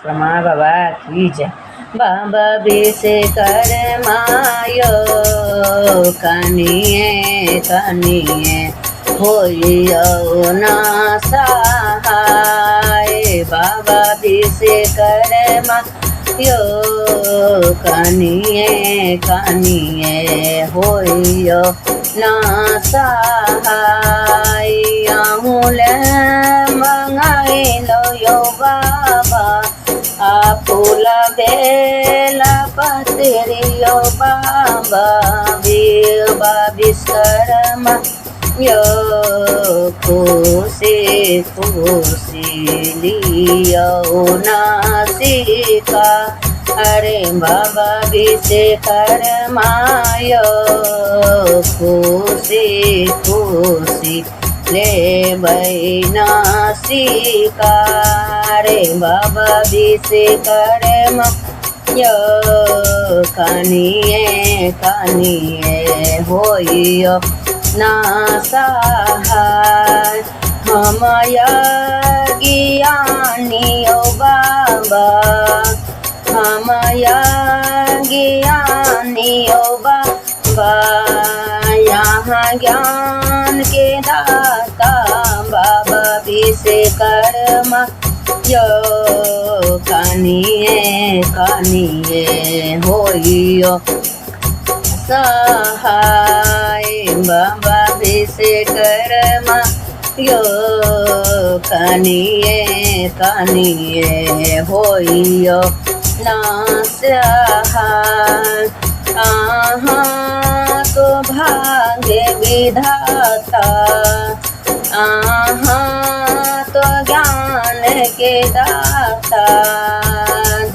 विश्वकर्मा बाबा की जय। बाबा विश्वकर्मा यो कनिए कनिए होइयो ना सहाय। बाबा विश्वकर्मा यो कनिए कनिए होइयो ना सहाय। अमूल मंगाई लो यो बाबा फूला बेला पत्रियो बाबा विश्वकर्मा यो खुशी खुशी लियो नासिका। अरे बाबा विश्वकर्मा यो खुशी खुशी ले नासिका। रे बाबा विश्वकर्मा यो कनिए कनिए होइयो ना सहाय। हम ज्ञानियो बाबा हम ज्ञानियो बाबा यहाँ ज्ञान के दाता बाबा विश्वकर्मा यो कनिए कनिए होइयो सहाय। बाबा विश्वकर्मा यो कनिए कनिए होइयो ना सहाय। आहाँ तो भाग्य विधाता आहाँ तो ज्ञान के दाता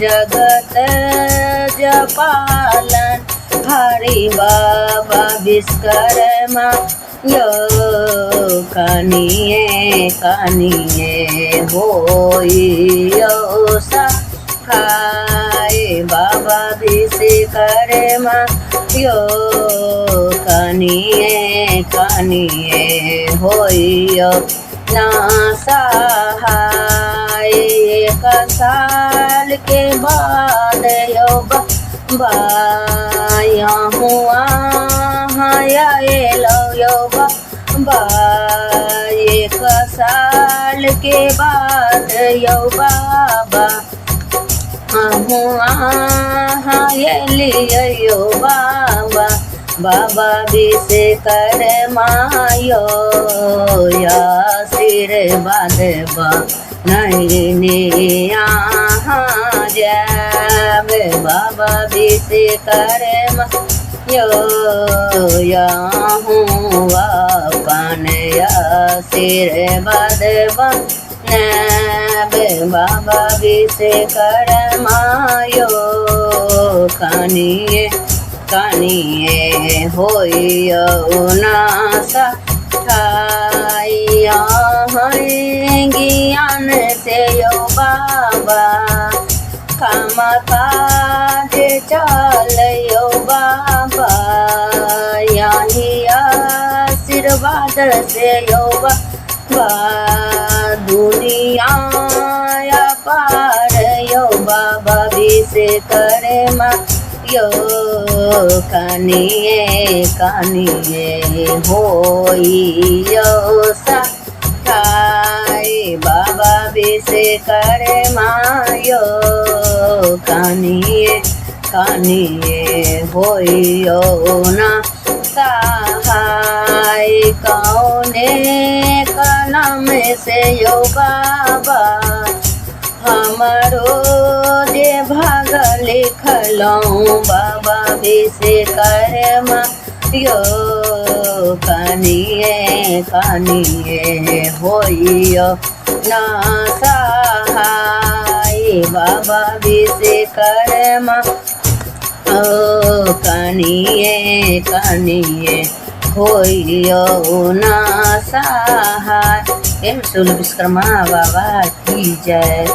जगत जपालन हरि बाबा विश्वकर्मा यो कनिए कनिए होइयो सहाय। बाबा विश्वकर्मा यो कनिए कनिए होइयो ना सहाय। एक साल के बाद यो बाया हुआ लो यो बाबा एक साल के बाद यो बाबा हुआ लियो बाबा। बाबा विश्वकर्मा यो आशीर्वाद बा नहीं यहाँ जब बाबा विश्वकर्मा यो हूँ अपन आशीर्वाद बा बाबा विश्वकर्मा यो कनिए कनिए होइयो ना सहाय। ज्ञान से यो बाबा काम काज चलयो बाबा यही आशीर्वाद से यो बाबा दुनिया पार यो बाबा विश्वकर्मा यो कनिए कनिए होइयो सहाय। बाबा विश्वकर्मा यो कनिए कनिए होइयो ना सहाय। कौने कलम से यो बाबा हमारो जे भाग लिखलऊँ बाबा विश्वकर्मा यो कनिए कनिए होइयो ना सहाय। बाबा विश्वकर्मा ओ कनिए कनिए होइयो ना सहाय। विश्वकर्मा बाबा की जय।